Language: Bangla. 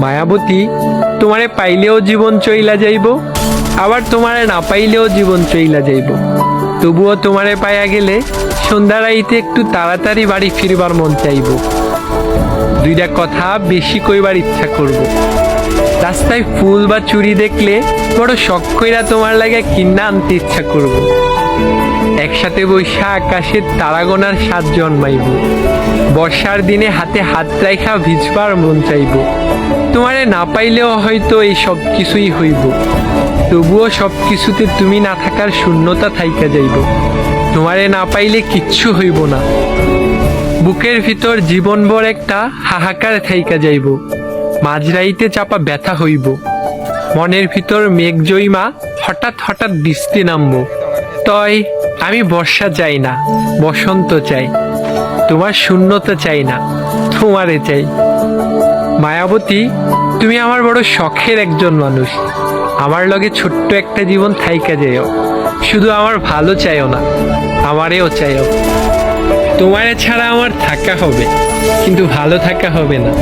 মায়াবতী, তোমারে পাইলেও জীবন চইলা যাইব, আবার তোমারে না পাইলেও জীবন চইলা যাইব। তবুও তোমারে পাইয়া গেলে সন্ধ্যা রাইতে একটু তাড়াতাড়ি বাড়ি ফিরবার মন চাইব। দুইটা কথা বেশি কইবার ইচ্ছা করব। রাস্তায় ফুল বা চুড়ি দেখলে বড় শখ কইরা তোমার লাগে কিনা আনতে ইচ্ছা করব। একসাথে বৈশা আকাশের তারা গোনার স্বাদ জন্মাইব। বর্ষার দিনে হাতে হাত রাইখা ভিজবার মন চাইব। তোমারে না পাইলেও হয়তো এই সব কিছুই হইব, তবুও সব কিছুতে তুমি না থাকার শূন্যতা থাইকা যাইব। তোমারে না পাইলে কিচ্ছু হইব না, বুকের ভিতর জীবনভর একটা হাহাকার থাইকা যাইব। মাঝরাইতে চাপা ব্যথা হইব, মনের ভিতর মেঘ জইমা হঠাৎ হঠাৎ বৃষ্টি নামব। তয় আমি বর্ষা চাই না, বসন্ত চাই। তোমার শূন্যতা চাই না, তোমারে চাই। মায়াবতী, তুমি আমার বড় শখের একজন মানুষ। আমার লগে ছোট্ট একটা জীবন থাইকা যাইও। শুধু আমার ভালো চাইও না, আমারেও চাইও। তোমারে ছাড়া আমার থাকা হবে, কিন্তু ভালো থাকা হবে না।